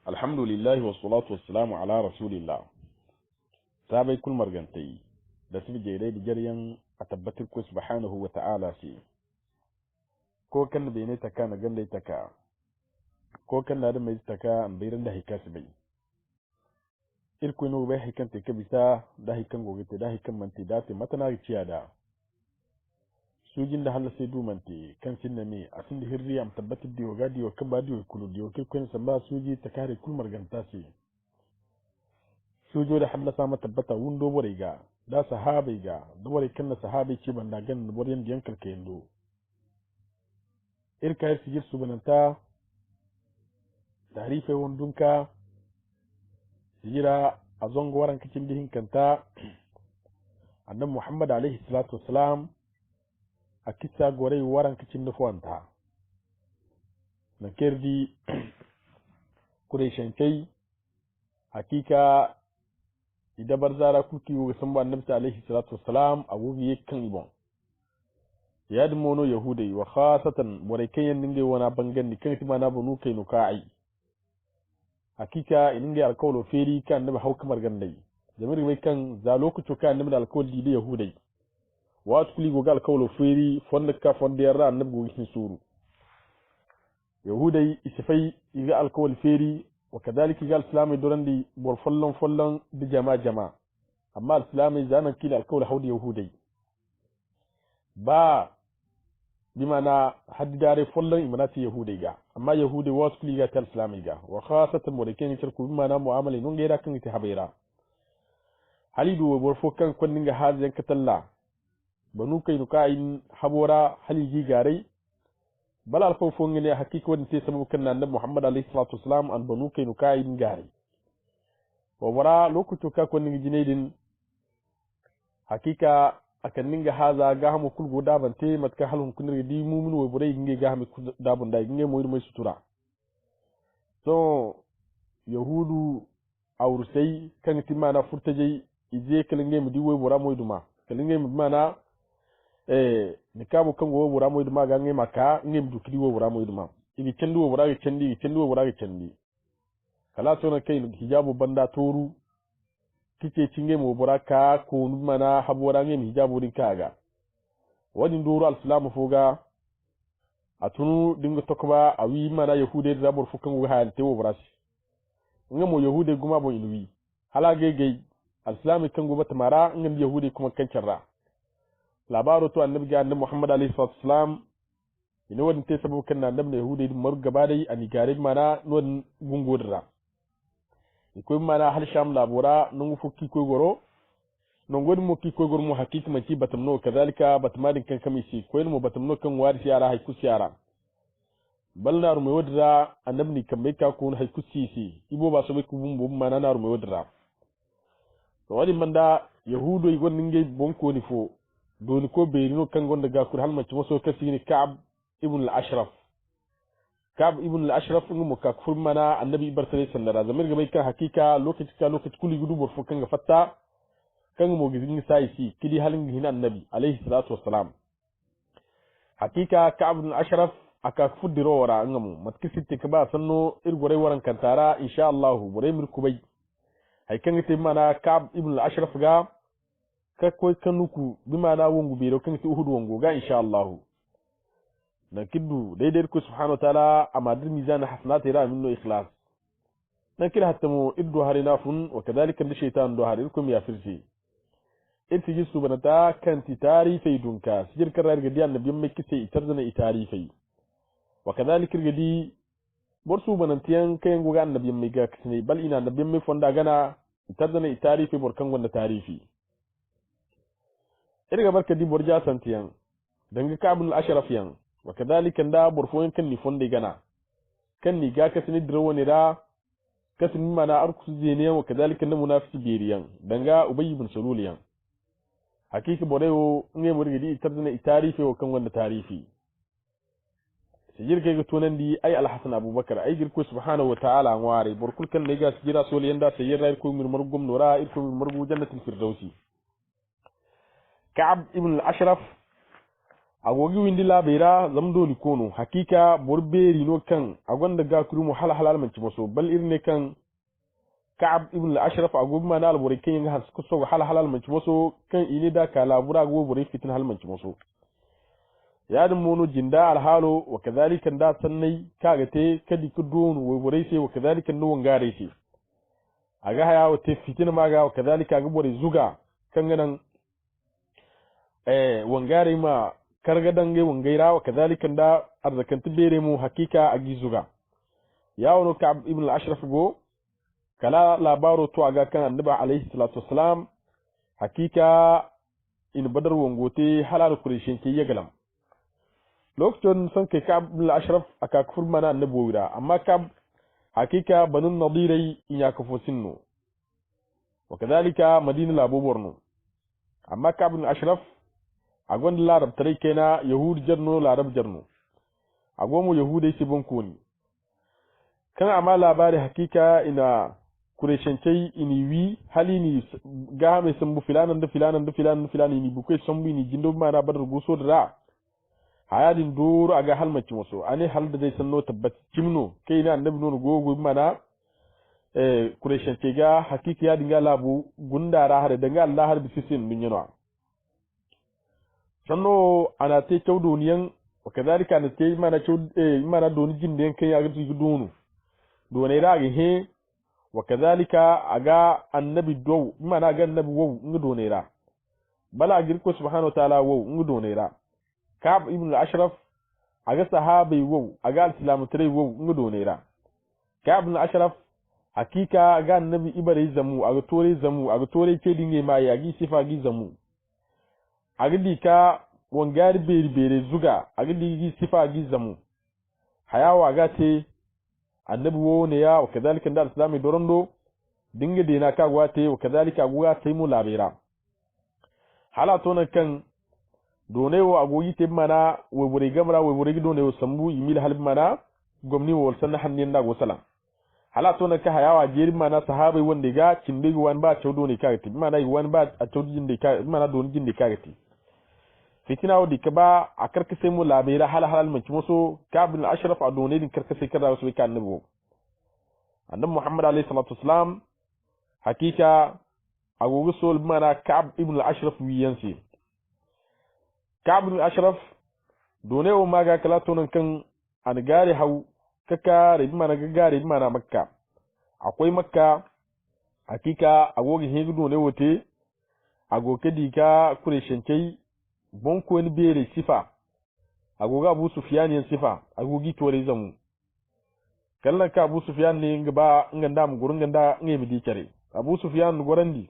alhamdulillah wa salatu wassalamu ala rasulillah sabai kul margantai da su jere da jaryan a tabbatar ku subhanahu wa ta'ala shi ko kan da ne taka na ganda taka ko kan da mai taka an bayran da hikasu bai irku no bai hikanta ka bisa da hikan goge da hikan manti da ta matana ciya da sujin da Allah sai dumante kan sinna ne a sun da hirri am tabbatar da yoga da kan ba da kulu da yokin kun san ba suji ta kare kul marganta ce sujo da Allah sama tabbata wundo bore ga da sahabai ga da bore kan sahabai ce banda gan da bore yan kalke yando irka yar sijir subhananta tarife wundunka sijira a zongo waran kicin dihin kanta annabi Muhammad alaihi salatu wassalam a kisa gore waran kicin nufuwanta na kirdi kureshankai hakika idabar zara kuki wa san ba annabi alaihi salatu wassalam abubi yakan ibon ya mono yahudai wa khasatan borekan yan dinge wana bangan ni kan tima na bunu kai no kai hakika ininge alkawlo feri kan annabi hauka margandai jamir mai kan za lokaci kan annabi alkawli da yahudai wato kuli gogal alkawlo feri fonda ka fonda yarra annabi gogi suru yahudai isfai iga alkawli feri وكذلك قال الإسلام دورندي بولفلن فلن بجماعة أما الإسلام زانا كيل الكول حود يهودي با بمعنى حد داري فلن إماناتي يهودي جا أما يهودي واسكلي جا تال الإسلام جا وخاصة موريكين يشاركوا بمعنى معاملة نونغيرا كن يتحبيرا حليدو بورفوكان كوننغا هذا ينكتلا بنوكي نكاين حبورا حليجي جاري bala alfawfo ngene hakika wadin sai sababu kan annabi Muhammad alaihi salatu wasalam an banu kai nukai ngari wa wara lokuto ka ko ningi jineedin hakika akan ninga haza ga hamu kul goda bante matka halun kunir di mu'min wa burai nge ga hamu da bunda nge moyir mai sutura so yahudu awrusai kan timana furtaje ije kalinge mu di wo bura moyduma kalinge mu mana ni kabo kan wo bura moy duma ga ngi maka ngi mdu kidi wo bura moy duma igi cendu wo bura ga cendi cendu wo bura ga cendi kala to na kai hijabu banda toru kike cinge mo bura ka ko mana habora ngi hijabu din kaga wadi nduru al-islam foga atunu dinga tokba awi mana yahude da bor fukan wo halte wo bura ngi mo yahude guma bo ilwi hala gege al-islam kan go batamara ngi yahude kuma kan carra labaru to annabi ga annabi Muhammad alaihi salatu wasalam ina wadin te sabu kan annabi yahudi mar gaba dai ani gare mana non gungodra ko mana hal sham labura non fukki ko goro non godin mo ki ko goro mo hakiki man ci batamno kazalika batmadin kan kamisi ko mo batamno kan wari yara hay kusyara balnar mo wadra annabi ni kambe ka ko hay kusisi ibo ba so be ku bumbu mana nar mo wadra to wadi manda yahudo igon ninge bonko ni fo doni ko beerino kan gonda ga kur halma ci waso kasini Ka'b ibn al-Ashraf Ka'b ibn al-Ashraf ngumo ka kur mana annabi ibartare sandara zamir ga mai kan hakika lokaci kuli gudu bor fu kan ga fatta kan mo gizin sai si kidi halin hin annabi alaihi salatu wassalam hakika Ka'b ibn al-Ashraf aka fudiro wara ngamu matkisi te ba sanno irgore waran kantara insha Allah bore mir kubai hay kan te mana Ka'b ibn al-Ashraf ga kakkoy kanuku bimana wongu biro kan ti uhudu wongu ga insha Allah na kiddu daidai ko subhanahu wa ta'ala amadir mizan hasanati ra minno ikhlas na kila hatamu iddu harina fun wa kadhalika li shaytan do harikum ya firsi inti jisu banata kan ti tarifai dunka sijir karar gadi annabi mai kise itarzana itarifai wa kadhalika gadi borsu banantiyan kayan goga annabi mai ga kisne bal ina annabi mai fonda gana itarzana itarifai borkan wanda tarifi irga barka di borja santiyan danga kabul ashraf yan wa kadhalika da borfoyin kan ni fonde gana kan ni ga kasini drawani da kasini mana arku zene wa kadhalika na munafiki beriyan danga ubay ibn salul yan hakiki borewo nge murgi di tardana tarifi wa kan wanda tarifi sijir kai tunan di ay al-hasan abubakar ay girko subhanahu wa ta'ala ware borkul kan ne ga sijira sol yanda sayyira ko mir margum nura irko mir margu jannatul firdausi Ka'b ibn al-Ashraf agogi windi labera zamdo ni kono hakika borberi no kan agonda ga kurumu halal manci maso bal irne kan Ka'ab ibn al-Ashraf agobi mana al-burikin yin har suka so halal manci maso kan ini da kala bura go buri fitin hal manci maso ya dum mono jinda al-halo wa kadhalika da sannai kaga te kadi kudonu wo buri sai wa kadhalika no wangare sai aga haya wa te fitin maga wa kadhalika ga buri zuga kan ganan wangare ma kargadange wangaira wa kadhalika da arzakanti bere mu hakika agizuga yawo Ka'ab ibn al-Ashraf go kala labaro to aga kan annabi alayhi salatu wassalam hakika in badar wangote halal kurishin ke yagalam lokacin san kai Ka'ab ibn al-Ashraf aka kufur mana annabi wira amma Ka'ab hakika banun nadirai in ya kafo sinno wa kadhalika madina labo borno amma Ka'ab ibn al-Ashraf agon larab tare kena yahud jarno larab jarno agomu yahudai ce banko ni kan amma labari hakika ina kureshancai iniwi hali ni ga mai sambu filanan da filanan da filanan da filani ni bukai sambu ni jindo mana badar guso da hayadin doro aga halmaci maso ane hal da zai sanno tabbat kimno kai na annabi nono gogo mana kureshancai ga hakika ya dinga labu gundara har danga Allah har bisisin dunyano sanno ana te chawdoniyan wa kadhalika ana te mana mana doni jinde kan ya gidi donu doni ragi he wa kadhalika aga annabi do mana ga annabi wo ngi doni ra bala girko subhanahu wa ta'ala wo ngi doni ra Ka'ab ibn al-Ashraf aga sahabi wo aga al-islamu tare wo ngi doni ra Ka'ab ibn al-Ashraf hakika aga annabi ibare zamu aga tore ke dinge ma ya gi sifa gi zamu agidi ka wangari bere zuga agidi gi sifa gi zamu hayawa gate annabi wo ne ya wakadhalika da islami dorondo dinga dina ka gwate wakadhalika guga sai mu labira hala to nan kan donewo agoyi te mana webure gamra webure gi donewo sambu yimil halb mana gomni wol sanna hannin da go sala hala to nan ka hayawa jeri mana sahabai wanda ga cinde wan ba chawdo ne ka gati mana wan ba a chawdo jinde ka mana don jinde ka gati fitina wadi ka ba a karkasai mu labira halal manci musu Ka'ab ibn al-Ashraf a done din karkasai kada wasu ka annabi Muhammad alayhi salatu wassalam hakika agogo sol mana Ka'ab ibn al-Ashraf wiyansi Ka'ab ibn al-Ashraf done o maga kala tonan kan an gare hau kaka rabi mana gagare mana makka akwai makka hakika agogo hegu done wote agoke dika kureshencei bonko ni bere sifa agoga Abu Sufyan yin sifa agogi tore zamu kallan ka Abu Sufyan ne ngaba nganda mu gurun nganda ngi bi kare Abu Sufyan gorandi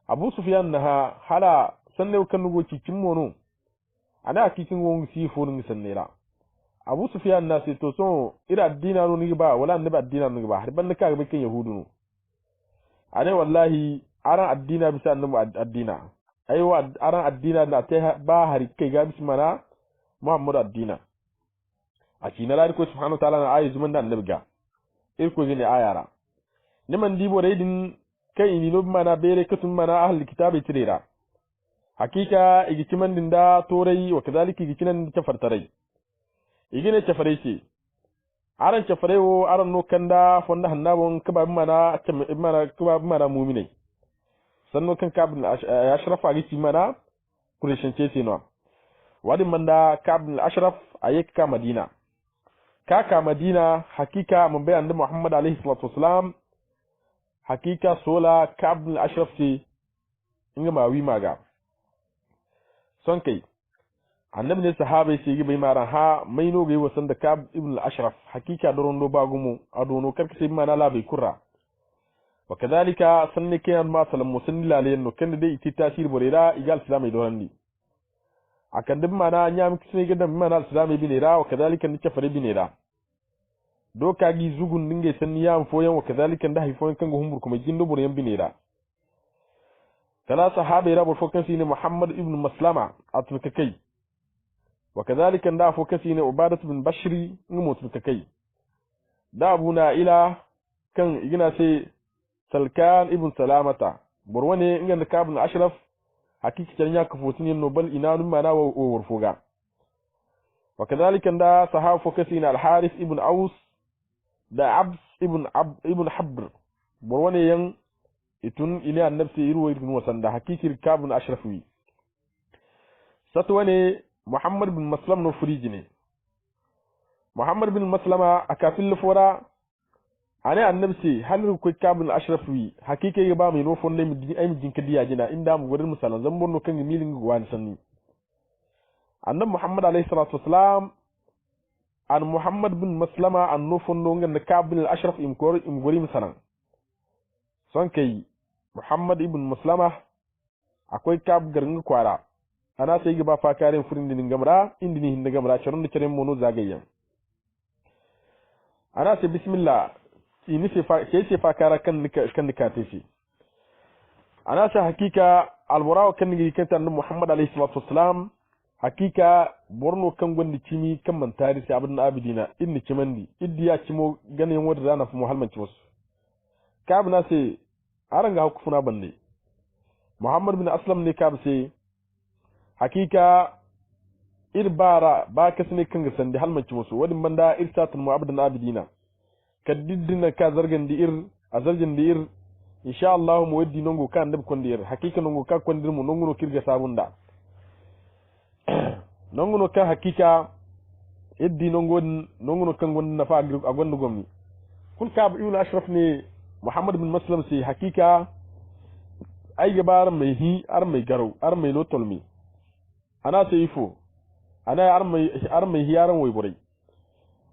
Abu Sufyan na hala sanne kan nugo cikin mono ana cikin won sifo ni sannera Abu Sufyan na sai to so ira addina no ni ba wala annabi addina no ba har ban ka ga kin yahudu no ane wallahi aran addina bisa annabi addina aiwa aran addina da ta ba hari kai ga bismana Muhammad addina a cikin Allah ko subhanahu wa ta'ala na ayi zuman da annabi ga irko gine ayara niman dibo raidin kai ni no mana bere katun mana ahli kitabi tirera hakika igikiman din da torai wa kadalika igikinan ta fartarai igine ta farece aran ta farewo aran no kanda fonda hannabon kaba mana mu'minai sannan kan Ka'ab ya sharafa gici mana kureshin ce no wadin manda Ka'ab al-Ashraf ayyaka Madina kaka Madina hakika mun bayan da Muhammad alaihi salatu wasalam hakika sola Ka'ab al-Ashraf ce inga mawi maga son kai annabi ne sahabai ce gi bai maran ha mai no gai wasan da Ka'ab ibn al-Ashraf hakika doron do bagumu adono karkace mana labai kurra wakadhalika sanne kiyan ma salam musanni lalen no kende dai iti tasir borera igal islamai dorandi akan dum mana nyam kisne ga dum mana islamai binera wakadhalika ni kafare binera do kagi zugun dinge sanni yam foyan wakadhalika nda haifoyan kan humbur kuma gindo boren binera kala sahabe rabu fokasi ne Muhammad ibn Maslama atrukakai wakadhalika nda fokasi ne Ubadah bin Bashri ngumo atrukakai da abuna ila kan igina sai Salkan ibn Salamata burwane inga da Ka'ab al-Ashraf hakiki kan ya kafotin yin nobal ina nun mana wa warfoga وكذلك دا صحابة فكسين الحارث ابن أوس دا عبس ابن حبر برواني ين itun ini annabsi irwo irgun wasanda hakikir kabun ashrafwi satwane muhammad bin maslam no furijine muhammad bin maslama akafil fora ane annabsi halru ko kabun ashrafwi hakike ga ba mai no fonde mi ay mi jinka diya jina inda mu gurin misalan zan bonno kan milin gwan sanni annab muhammad alayhi salatu wassalam an muhammad bin maslama an no fondo ngan kabun ashraf im gori misalan son kai muhammad ibn maslama akwai kab garin kwara ana sai ga ba fa karin furin din gamra indini hin gamra charon da caren mono zagayyan ana sai bismillah ini sai fa kara kan nika tafi ana sai hakika alburawa kan nigi kan tan muhammad alayhi salatu wassalam hakika borno kan gondi kimi kan man tari sai abin abidina inni kimandi iddiya kimo ganin wanda zana fi muhalmanci wasu kab na sai aranga hukufuna bande muhammad bin aslam ne kab sai hakika irbara ba kasne kan ga sandi halmanci musu wadin banda irsatul mu'abdan abidina kadiddina ka zargan di ir azarjan di ir insha Allah mu waddi nongo kan dab kondir hakika nongo ka kondir mu nongo no kirga sabunda nongo no ka hakika iddi nongo no kan gon na fa a gonda gomni kul kab ibn ashraf ne muhammad bin maslam sai hakika ai gabar mai hi ar mai garo ar mai no tolmi ana sai ifo ana ar mai hi yaran wai burai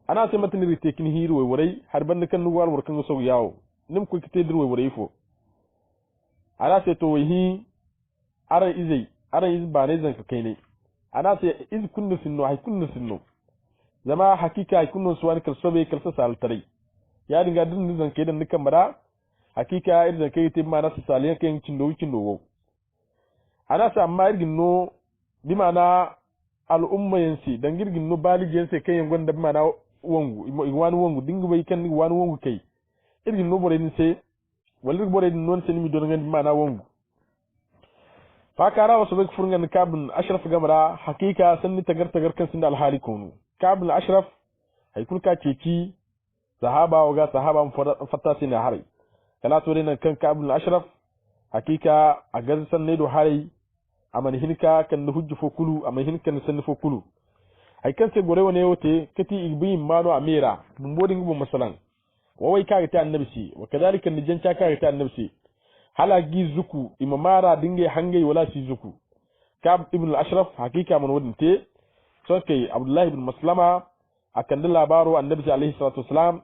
ana sai matan rite kin hi wai burai har ban kan nuwar warkan so yawo nim ko kite dir wai burai ifo ana sai to wai hi aran izai aran iz ba ne zan ka kai ne ana sai iz kunnu sinno hay kunnu sinno zama hakika ay kunnu suwan kal sobe kal sa sal tare ya dinga din zan kai da nukan mara hakika irin kai te ma na saliyan kai cindo wo ana sa amma irgin no bi mana al umma yansi dan girgin no baligen sai kai gonda bi mana wongu wani wongu dingu bai kan wani wongu kai irgin no bore ni sai wal bore ni non sen mi don ngan bi mana wongu fakara wasu bai furgan kabin ashraf gamara hakika sanni tagar kan sun da alhali kunu kabin ashraf haikul ka ceci sahaba waga sahaba fatta sai na hari kala to nan kan kabul ashraf hakika a gazsan ne do hari amani hinka kan hujju fo kulu amani hinka ne sanni fo kulu hay kan sai gore wone wote kati igbi mano amira mun bodin gubo masalan wawai ka ta annabisi wa kadalika ni janca ka ta annabisi hala gi zuku imamara dinge hange wala si zuku kab ibn ashraf hakika mun wodin te so kai abdullahi ibn maslama akan da labaro annabi alaihi salatu wasalam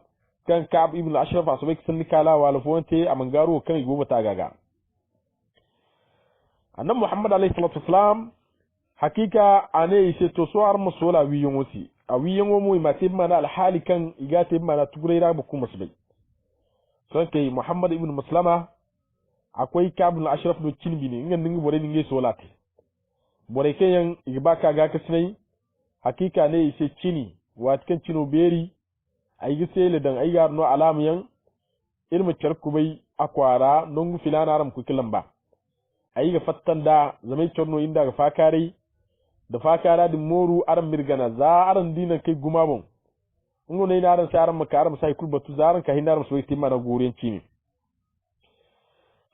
kan kab ibn ashraf asabai sun kala wala fonte a mangaro kan gobe ta gaga annabi muhammad alaihi salatu wasalam hakika ane sai to so ar musola wiyon wasi a wiyon mu ma sai mana alhali kan igate mana tugureira bu kuma sabai so kai muhammad ibn maslama akwai kab ibn ashraf do cinbi ne ngan ningi bore ningi solate bore kayan igba ga kasnai hakika ne sai cini watkan cino beri ay gisele dan ay garno alamiyan ilmu charkubai akwara nongu filana ram ku kilamba ay ga fattan da zamai chorno inda ga fakare da fakara din moru aram mirgana za aran dinan kai gumabon ngo ne naran sai aram makaram sai kulbatu zaran ka hinaram so yitima na goren cini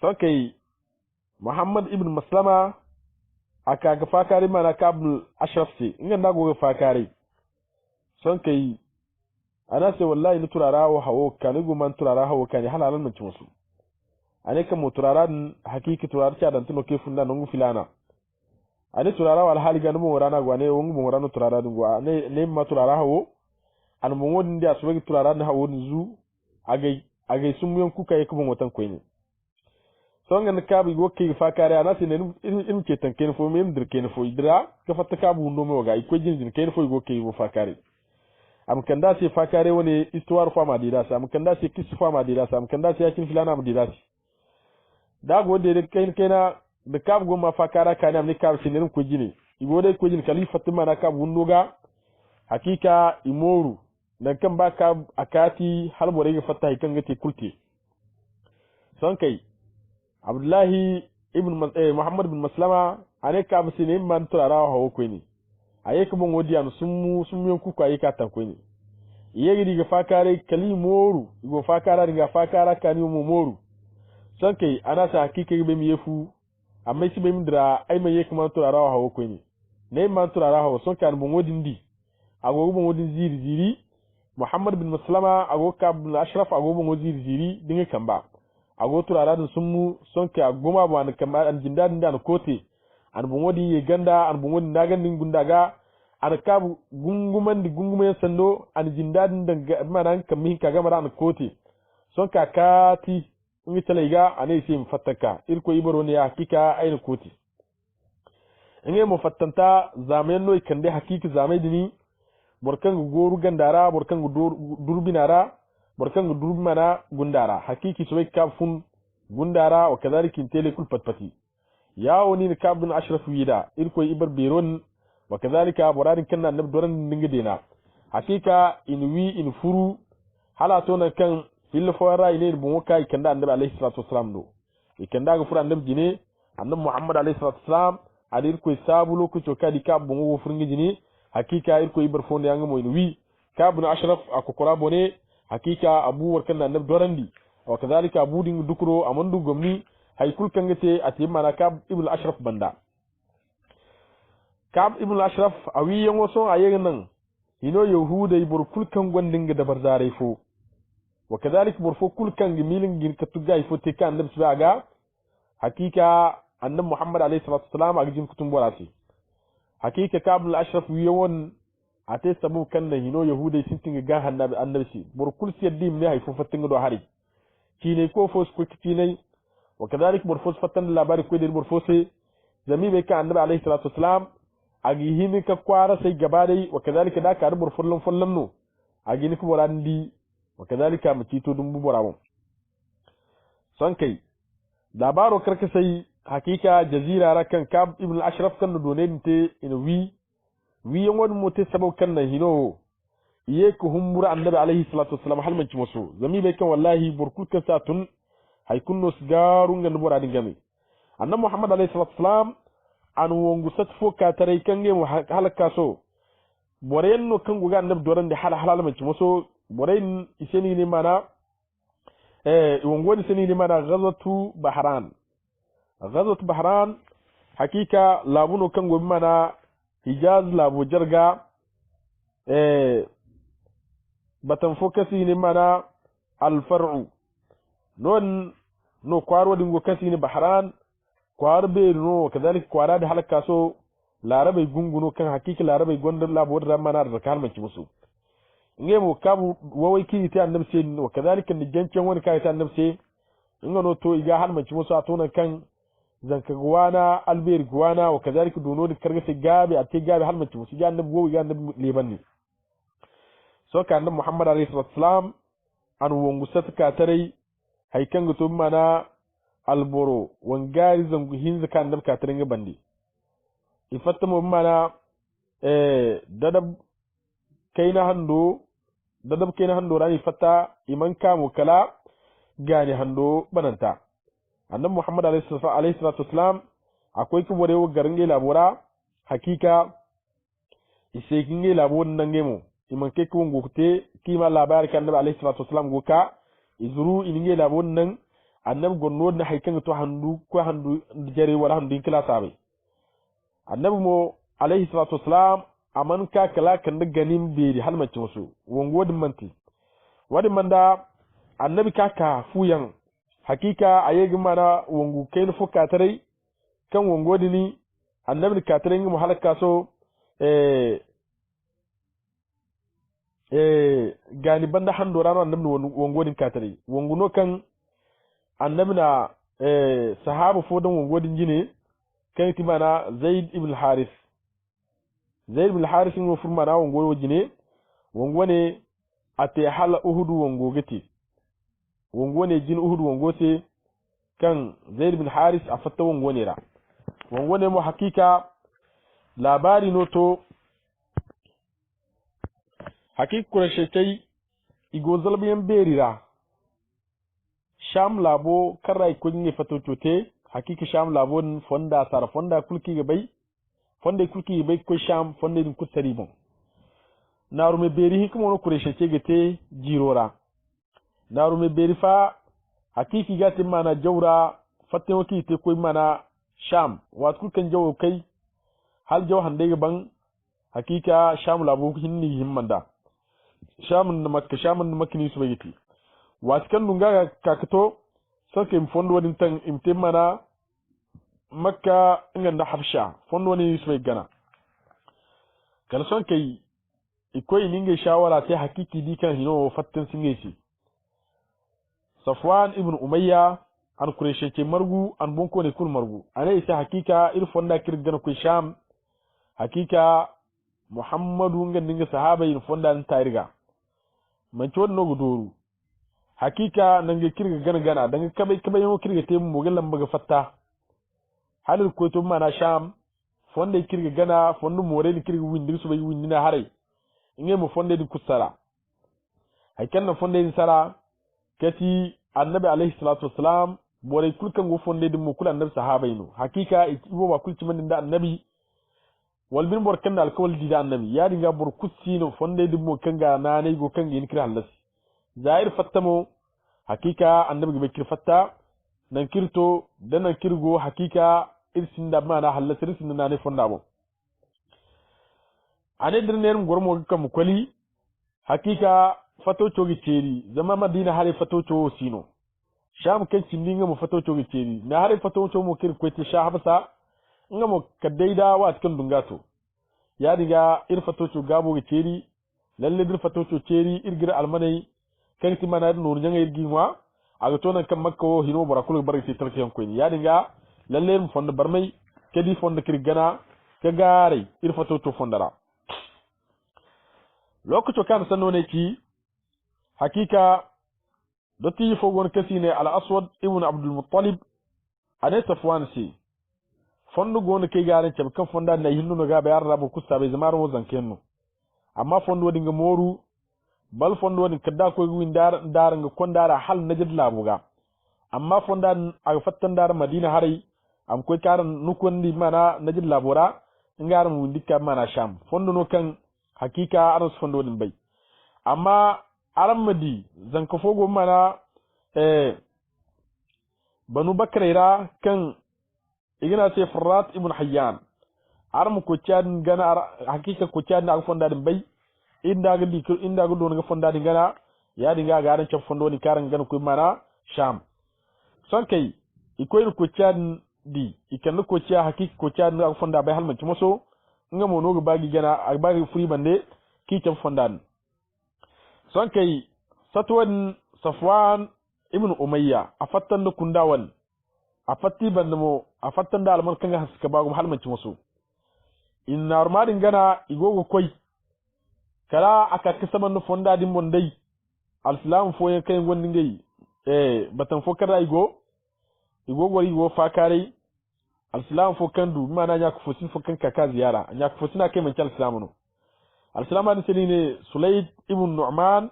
so kai muhammad ibn maslama aka ga fakare mana kabul ashraf sai inga go ga fakare son kai ana sai wallahi ni turara wa hawo kani guman turara hawo kani halalan mun ci musu ane kan mu turara hakiki turara ta dan tuno ke funda nan filana ane turara wal hali ga mu rana gwane wongu mu rana turara dun gwa ne ma turara hawo an mu wodin da su ga turara na hawo zu agai sun mun kuka yake mun watan koyi son ga ka bi gokke fa kare ana sai ne in ke tanke fo me dirke ne fo idra ka fatta ka bu no me ga iko jinjin ke fo gokke go fa kare am kanda sai fakare wani istuwar fama dirasa am kanda sai kisu fama dirasa am kanda sai yakin filana mu dirasi da gode da kaina da kab goma fakara kana ne kab sinin ko jine igode ko jine khalifatu mana kab wunnoga hakika imoru dan kan baka akati halbore ga fatta kan gate kulte son kai abdullahi ibn muhammad bin maslama ane kab sinin man turara hawo ko ni ayeka bon wodi an summu ku ko ayeka tan ko ni yegi diga fakare kalimoru go fakara diga fakara kani mo moru sanke ana sa hakike be mi yefu amma si be mi dra ay ma yek man turara hawo ko ni ne man turara hawo son kan bon wodi ndi ago bon wodi ziri Muhammad bin Maslama ago Ka'b bin Ashraf ago bon wodi ziri dinga kamba ago turara dun summu sonke agoma bo an kamba an jindadin da an kote an bon wodi ye ganda an bon wodi ndagandin gundaga an Ka'b gungumen sando an jindadin da manan kammin kaga mara an kote sonka kati ngi talayga ane sim fataka irko ibaro ne hakika ayna koti ngi mo fattanta zaman no ikande hakiki zamai dini borkan goru gandara borkan durbinara borkan durbimana gundara hakiki so kafun gundara wa kadhalika intele kul patpati ya woni Ka'b bin Ashraf wida irko ibar beron wa kadhalika boradin kanna nab doran ningidena hakika in furu hala to na kan fil fawara ile bon waka ikanda annabi alayhi salatu wassalam do ikanda ga fura annabi jine annabi Muhammad alayhi salatu wassalam adir ko sabulo ko to kadi Ka'b bon wo furni jine hakika irko ibar fonde yanga mo wi Ka'b bin Ashraf akokora bone hakika abu warkan annabi dorandi wa kadhalika abu din dukuro amandu gomni haykul kangate atimana Ka'b ibn Ashraf banda Ka'b ibn Ashraf awi yango so ayen nan hino yahuda ibur kulkan gondinga da barzare fo وكذلك برفو كل كان جميل جن كتجاي فوتي كان نبس بقى حقيقة أن محمد عليه الصلاة والسلام أجيم كتب براسي حقيقة كعب الأشرف ويون أتى سبب كان هنا يهودا يسنتين جاه النبي بر كل سيدي من هاي ففتن دو هاري كيني كوفوس كوكتيني وكذلك برفوس فتن لابار كويدر برفوسي زمي بك النبي عليه الصلاة والسلام أجيهم كقوارا سي جباري وكذلك دا كار برفلهم فلنو أجينك براندي وكذلك متيتو دمبو برامو سانكي دابارو كركسي حقيقة جزيرة راكن كعب ابن الأشرف كان دونين تي إنو وي يوان موتي سبو كان هينو ييكو هم مرا النبي عليه الصلاة والسلام حال منش مسو زمي بيكا والله بركول كساتون هيكون نسجارون غنبور عدن جمي أن محمد عليه الصلاة والسلام أنو وانغو ستفو كاتري كنجي وحالك كاسو بورين نو كنغو غان نب دوران دي حال منش مسو بورين iseni ni mana wongoni seni ni mana ghazatu bahran hakika labuno kango mana hijaz labu jarga batan fokasi ni mana al far'u no kwaro dingo kasi ni bahran kwarbe no kadalik kwarade halaka so larabai gunguno kan hakika larabai gondar labu da mana da kalmanci musu ngemo kabu wawai kiri ta annabi sai wa kadalika ni jancen wani kai ta annabi sai ngano to iga har manci musu a tonan kan zanka guwana alberi guwana wa kadalika dono da karga sai gabe a te gabe har manci musu ga annabi gowi ga annabi leban ne so ka annabi Muhammad alaihi wasallam an wongu satka tarai haikan ga to mana alboro wangari zangu hinza ka annabi ka tarin ga bandi ifatta mu mana dadab kaina hando dadab kaina hando rani fata iman kamu kala gani hando bananta annabi Muhammad alayhi salatu wasalam akwai ku borewo garange labora hakika ise kinge labon nangemo iman ke ku ngukte kima labar kan annabi alayhi salatu wasalam goka izuru ininge labon nan annabi gonno na haikan to handu ko handu jare wala handu kila sabai annabi mo alayhi salatu wasalam aman ka kala kan da ganin beri halmacin su wongo din manti wadi manda annabi ka fuyan hakika ayegi mana wongu kain fuka tare kan wongo dini annabi ka tare ngi muhalaka so gani banda hando rano annabi wongo din ka tare wongu no kan annabi na sahaba fodan wongo din jine kan timana Zaid ibn Harith Zaid bin Haris ngo furma na wongo wajine wongo ne ate hala uhudu wongo gati wongo ne jin uhudu wongo se kan Zaid bin Haris afatta wongo ne ra wongo ne mo hakika labari noto hakik kurashe igo zalbiyan berira sham labo karai kunni fatotote hakika sham labon fonda sar fonda kulki gabai fonde kulki bai ko sham fonde din kutari bon naru me beri hikmo no kureshe gete jirora naru me beri fa hakiki gati mana jawra fatte waki te koy mana sham wat kulkan jawo kai hal jaw hande ban hakika sham labu hinni himmanda sham na makka sham na makni su bayiti wat kan dunga kakato sake fondo wadin tan imte mana makka nganda habsha fondo ni su bay gana kan son kai ikoy ninge shawara te hakiki di kan hino fatten singesi Safwan ibn Umayya an kureshe ke margu an bonko ne kun margu ana isa hakika ir fonda kirgana ku sham hakika Muhammadu ngandinga sahaba ir fonda an tariga man to no gudoru hakika nange kirga gana gana danga kabe yo kirga te mu galan baga fatta halil ko to mana sham fonda kirga gana fondu more ni kirga windir su bai windina hare inge mu fonda di kusara haikan na fonda di sara kati annabi alayhi salatu wassalam bore kulkan go fonde dum kul annabi sahabainu hakika ibo ba kulci man da annabi wal bin bor kan alkawal di da annabi ya dinga bor kussino fonde dum kanga nanai go kanga yin kira hallas zair fattamo hakika annabi be kir fatta nan kirto dan nan kirgo hakika irsin da mana hallas irsin nanai fonda bo ane dirner gormo kam koli hakika fato chogi ceri zama madina hare fato cho sino sham kan cindinga mu fato chogi ceri na hare fato cho mo kir kwete sha habsa ngamo kadaida wa kan dungato ya diga ir fato cho gabo gi ceri lalle dir fato cho ceri irgira almanai kan ti mana nur nyanga irginwa aga to nan kan makko hino barakul barati tarki yan koyni ya diga lalle mu fonda barmai kedi fonda kir gana ka gare ir fato cho fondara lokacin kan sanone ki hakika dotti fogon kasine al aswad ibn abdul muttalib ane safwan si fondu gon ke garan ce kan fonda na hinnu no ga bayar rabu kusta be zamar mo zankenno amma fondu wadi nga moru bal fondu wadi kadda ko win dar nga kondara hal najid labuga amma fonda a fattan dar madina hari am koy karan nukondi mana najid labura ngaram windika mana sham fondu no kan hakika aras fondu wadi bay amma aramadi zanka fogo mana banu bakrira kan igina ce Farrat ibn Hayyan aram ko tian gana hakika ko tian na fonda din bay inda ga don ga fonda din gana ya dinga garan ce fondo ni karan gana ko mana sham son kai ikoy ko tian di ikan ko tian hakika ko tian na fonda bay halman ci moso ngamo no ga bagi gana a bagi furi bande ki ce fonda son kai satwan Safwan ibn Umayya afattan da kundawan afatti bandamo afattan da alman kanga haska bagum halmanci musu inna armadin gana igogo koy kala aka kisaman no fonda din bondai alislam fo yan kay gondi ngai batan fo kada igogo igo fakare alislam fo kandu mana nya ko fosin fo kanka ka ziyara nya ko fosina kay man cal islam no alislam an seline Sulayd ibn Nu'man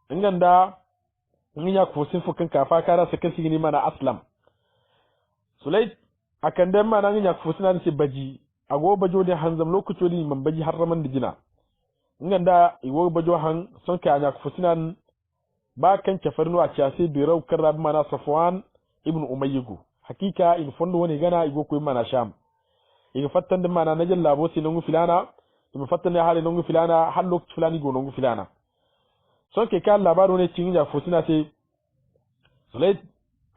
inganda nya ko fosin fo kanka fakara sakan sigini mana aslam Sulayd akan dan mana nya ko fosina ni baji ago bajo de hanzam lokaci ni man baji harraman dijina nganda iwo bajo han son ka nya ko fosina ba kan kafarno a ciase bi raw karab mana Safwan ibn Umayyigu hakika in fondo woni gana igo ko mana sham iga fattan mana najal labo sinungu filana in fattan ya hali nungu filana hallo filani go nungu filana son ke kan labaro ne cin ya fosina sai Sulayd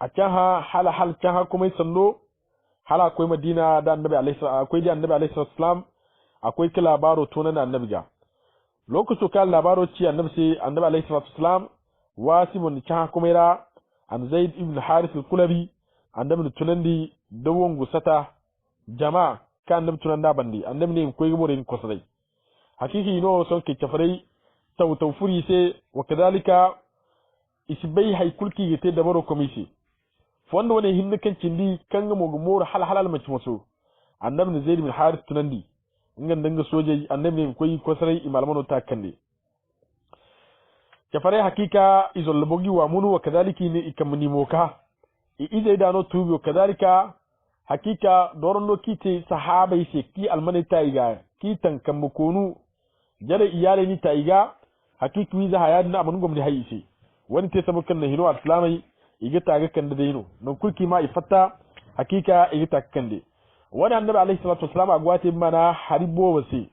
akaha hal kaha kuma sando hala akwai Madina da Annabi alaihi akwai da Annabi alaihi salam akwai kila labaro to nan Annabi ga lokacin kan labaro ci Annabi sai Annabi alaihi salam wasibun kaha kuma ira an Zaid ibn Harith al-Kulabi Annabi tunandi dawon gusata jama'a kan Annabi tunanda bandi Annabi ne koyi gore ni kosai hakiki no son ke kafarai tawfuri sai wa kadalika isbai haikulki yete da baro komisi wanda wani hinna kan cindi kan ga mogumor halal mace maso Annabi ne Zaid bin Harith tunandi ngan danga soje Annabi ne koyi kosarai imalmano ta kande kafare hakika izol bogi wa munu wa kadaliki ne ikamni moka izai dano tubi wa kadalika hakika dorono kite sahabai se ki almane taiga ki tankan mukonu jare iyale ni taiga hakiki wiza hayadina amun gomni hayise wani te sabukan na hino islamai iga taga kan da dino non kulki ma ifatta hakika iga takkande wani annabi alayhi salatu wassalam agwate mana haribo wasi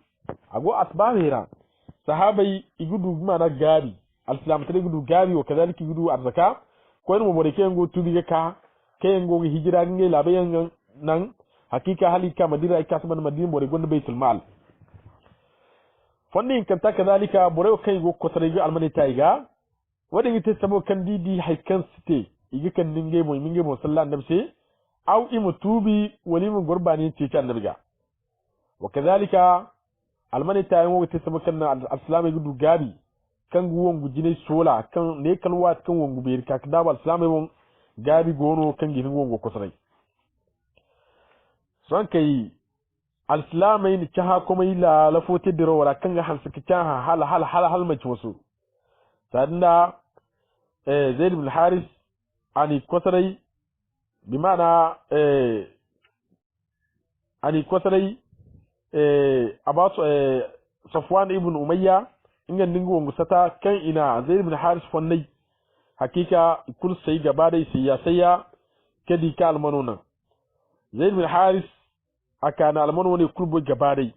ago asbabira sahabai igudu mana gabi alislam tare gudu gabi wa kadalika gudu arzaka ko ni mo bore kengo tubi ka kengo hijira nge labayan nan hakika halika madina ka saban madina bore gonda baitul mal fanni kan ta kadalika bore kai go ko tare ga almani taiga wadi ngite sabo kan didi haikan site iga kan ninge mo minge mo sallallahu alaihi wasallam aw imutubi wali mun gurbani ce ta annabi ga wa kadalika almani tayin wo te sabo kan al-islam gudu gabi kan guwon gujine sola kan ne kalwa kan wongu be ka da al islam won gabi gono kan ginin wongo ko sarai son kai al islam ni chaha kuma ila la fote diro wala kan ga hansu kicha hal mace wasu sadanda zaid ibn haris ani kosarai bimana ani kosarai abasu safwan ibn umayya inga ningu wangu sata kan ina zaid ibn haris fonnai hakika kul sai gaba dai siyasaya kadi ka almanona zaid ibn haris akana almano ne kulbo gaba dai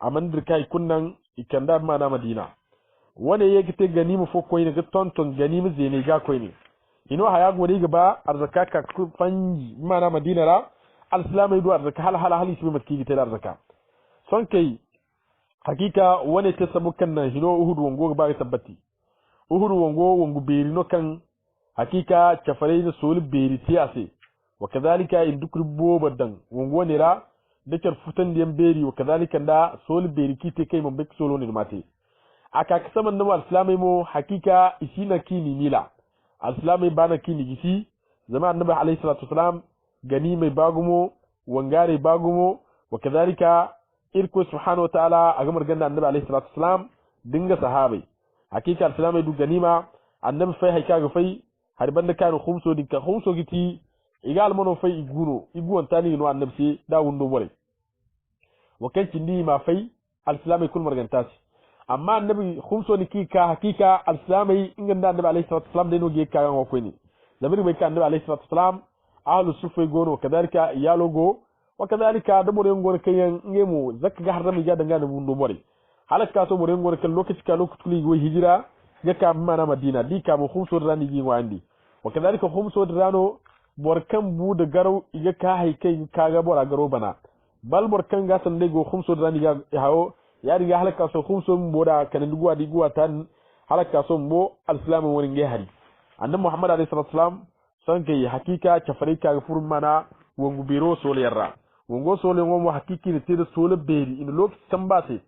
amandir kai kunnan ikanda mana madina wane yake te ganima fo koy ne ga tonton ganima zene ga koy ne ino haya gori gaba arzaka ka fanji mana madina ra alislamai do arzaka hal shi maski ta arzaka son kai hakika wane ta samu kan nan hino uhudu wango gaba ga tabbati uhudu wango beri no kan hakika chafare da sol beri tiyase wa kadhalika in dukri bobadan wango ne ra da kar futan diyan beri wa kadhalika da sol beri kite kai mun bek solo ne mate aka kasaman na al-islamai mo hakika isina kini mila al-islamai bana kini gisi zama annabi alayhi salatu wasalam gani mai bagumo wangare bagumo wa kadhalika irko subhanahu wa ta'ala a gamar ganna annabi alayhi salatu wasalam dinga sahabai hakika al-islamai du ganima annabi fai haika ga fai har banda kan khumso dinka khumso giti igal mono fai iguwan tani no annabi sai da wundo bore wa kan cindi ma fai al-islamai kul margantasi amma annabi khumso ni kika hakika al-islamai inganda annabi alayhi salatu wasalam dai no ge kayan wa koini zamiri bai kan annabi alayhi salatu wasalam ahlus sufai gono kadalika iyalogo wa kadalika da bore ngor kayan ngemo zakka ga harami ga danga da bundo bore halaka so bore ngor kan lokaci ka lokaci kuli go hijira ga ka mana madina di ka mu khumso rani gi wandi wa kadalika khumso rano borkan bu da garo iga ka haikai ka ga bora garo bana bal borkan ga san dai go khumso rani ga hawo ya riga halaka so khumso mbo da kan diguwa tan halaka so mbo al-islam woni nge hari annabi muhammad alayhi salatu wasalam san kai hakika chafari ka furun mana wongu biro sole yarra wongo sole ngomo hakiki ne tede sole beri in lokaci tambase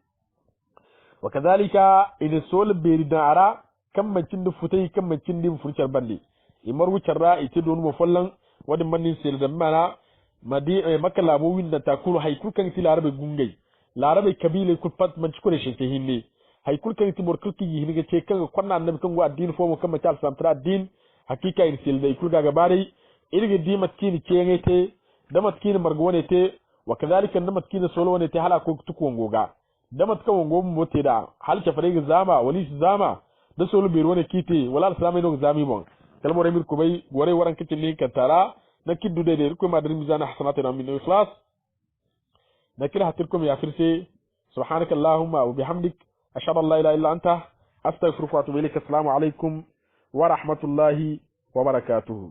wa kadhalika in sole beri da ara kan mancin da futai kan mancin din furcar bande imar wucarra ite don mo follan wadin mannin sel da mana madi makala mo winda takuru haykul kan ti larabe gungay larabe kabile kul pat man cikore shete hinne haykul kan ti bor kulki hinga ce kan konna annabi kan go addin fo mo kan ma tal samtra addin hakika in sel da ikul ga gabare irge di matkini ce ngete da matkini margone te wa kadhalika da matkini solo ne te hala ko tuko ngoga da matkan wongo mo te da hal ka fare zama wali zama da solo be wone kite wala al-islamai no zami bon kalmo remir ko bay gore waran kiti ni ka tara na kiddu de ko ma dar mizana hasanatina min ikhlas na kila hatirkum ya firse subhanaka allahumma wa bihamdik ashhadu an la ilaha illa anta astaghfiruka wa atubu ilaik assalamu alaikum wa rahmatullahi wa barakatuh